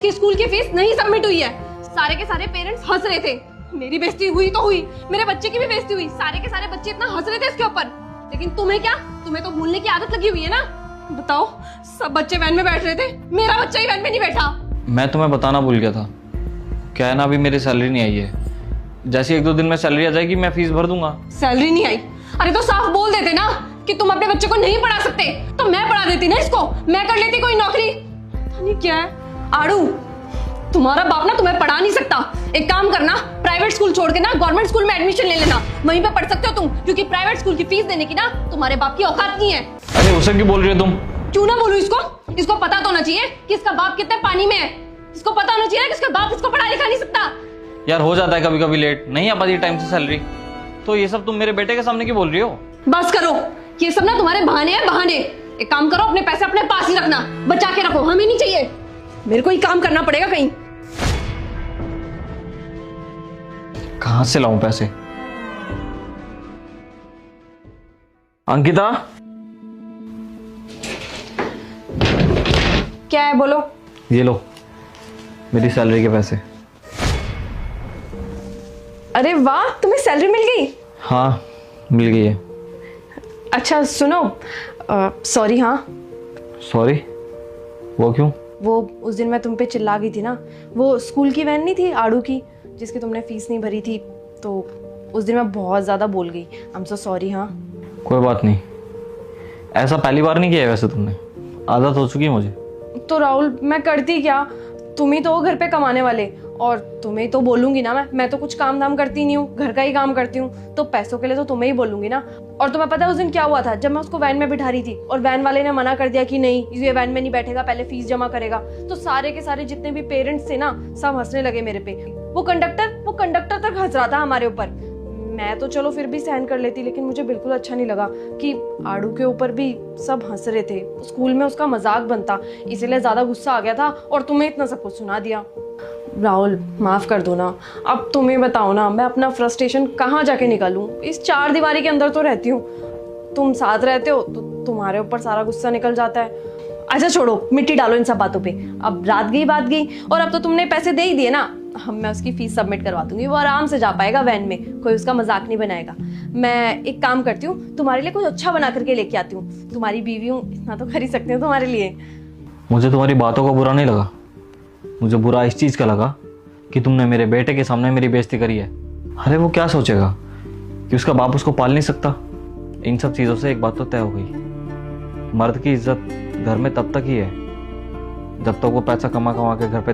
कि स्कूल की फीस नहीं सबमिट हुई है। सारे के सारे पेरेंट्स हंस रहे थे। मेरी बेइज्जती हुई तो हुई, मेरे बच्चे की भी बेइज्जती हुई। सारे के सारे बच्चे इतना हंस रहे थे इसके ऊपर। लेकिन तुम्हें क्या, तुम्हें तो भूलने की आदत लगी हुई है ना। बताओ, सब बच्चे वैन में बैठ रहे थे, मेरा बच्चा ही वैन में नहीं बैठा। मैं तुम्हें बताना भूल गया था। क्या है ना, अभी मेरी सैलरी नहीं आई है। जैसे 1-2 दिन में सैलरी आ जाएगी मैं फीस भर दूंगा। सैलरी नहीं आई? अरे तो साफ बोल देते ना कि तुम अपने बच्चे को नहीं पढ़ा सकते, तो मैं पढ़ा देती ना इसको, मैं कर लेती कोई नौकरी। पता नहीं क्या है आड़ू, तुम्हारा बाप ना तुम्हें पढ़ा नहीं सकता। एक काम करना, प्राइवेट स्कूल छोड़ के ना गवर्नमेंट स्कूल में एडमिशन ले लेना, वहीं पे पढ़ सकते हो तुम, क्योंकि प्राइवेट स्कूल की फीस देने की ना तुम्हारे बाप की औकात नहीं है। अरे उसे क्यों बोल रही हो तुम? क्यों ना बोलूं इसको? इसको पता तो होना चाहिए कि इसका बाप कितने पानी में है। इसको पता होना चाहिए कि इसका बाप इसको पढ़ा लिखा नहीं सकता। यार हो जाता है कभी कभी लेट, नहीं आ पाती टाइम से सैलरी, तो ये सब तुम मेरे बेटे के सामने क्यों बोल रही हो? बस करो, ये सब ना तुम्हारे बहाने हैं, बहाने। एक काम करो, अपने पैसे अपने पास ही रखना, बचा के रखो, हमें नहीं चाहिए। मेरे को ही काम करना पड़ेगा कहीं। कहां से लाऊं पैसे? अंकिता, क्या है बोलो? ये लो मेरी सैलरी के पैसे। अरे वाह, तुम्हें सैलरी मिल गई? हाँ मिल गई है। अच्छा सुनो, सॉरी। हाँ सॉरी? वो क्यों? वो उस दिन मैं तुम पे चिल्ला गई थी ना, वो स्कूल की वैन नहीं थी आड़ू की, जिसकी तुमने फीस नहीं भरी थी, तो उस दिन मैं बहुत ज़्यादा बोल गई। I am so sorry. हाँ कोई बात नहीं, ऐसा पहली बार नहीं किया है वैसे तुमने, आदत हो चुकी है मुझे। तो राहुल, मैं करती क्या, तुम ही तो हो घर पे कमाने वाले, और तुम्हें तो बोलूंगी ना। मैं तो कुछ काम धाम करती नहीं हूँ, घर का ही काम करती हूँ, तो पैसों के लिए तो तुम्हें ही बोलूंगी ना। और तुम्हें पता है उस दिन क्या हुआ था? जब मैं उसको वैन में बिठा रही थी और वैन वाले ने मना कर दिया कि नहीं, ये वैन में नहीं बैठेगा, पहले फीस जमा करेगा, तो सारे के सारे जितने भी पेरेंट्स थे ना, सब हंसने लगे मेरे पे। वो कंडक्टर तक हंस रहा था हमारे ऊपर। मैं तो चलो फिर भी सहन कर लेती, लेकिन मुझे बिल्कुल अच्छा नहीं लगा कि आड़ू के ऊपर भी सब हंस रहे थे। स्कूल में उसका मजाक बनता, इसीलिए ज्यादा गुस्सा आ गया था और तुम्हें इतना सब कुछ सुना दिया। राहुल माफ कर दो ना, अब तुम्हें बताओ ना, मैं अपना फ्रस्ट्रेशन कहाँ जाके निकालूं? इस 4 दीवारी के अंदर तो रहती हूँ, तुम साथ रहते हो तो तुम्हारे ऊपर सारा गुस्सा निकल जाता है। अच्छा छोड़ो, मिट्टी डालो इन सब बातों पे। अब रात गई बात गई, और अब तो तुमने पैसे दे ही दिए ना, हम मैं उसकी फीस सबमिट करवा दूंगी, वो आराम से जा पाएगा वैन में, कोई उसका मजाक नहीं बनाएगा। मैं एक काम करती हूँ, तुम्हारे लिए कुछ अच्छा बना करके लेके आती हूँ, तुम्हारी बीवी हूँ, इतना तो कर ही सकती हूँ तुम्हारे लिए। मुझे तुम्हारी बातों का बुरा नहीं लगा, मुझे बुरा इस चीज़ का लगा कि तुमने मेरे बेटे के सामने मेरी बेइज्जती करी है। अरे वो क्या सोचेगा कि उसका बाप उसको पाल नहीं सकता? इन सब चीज़ों से एक बात तो तय हो गई, मर्द की इज्जत घर में तब तक ही है जब तक वो पैसा कमा कमा के घर पे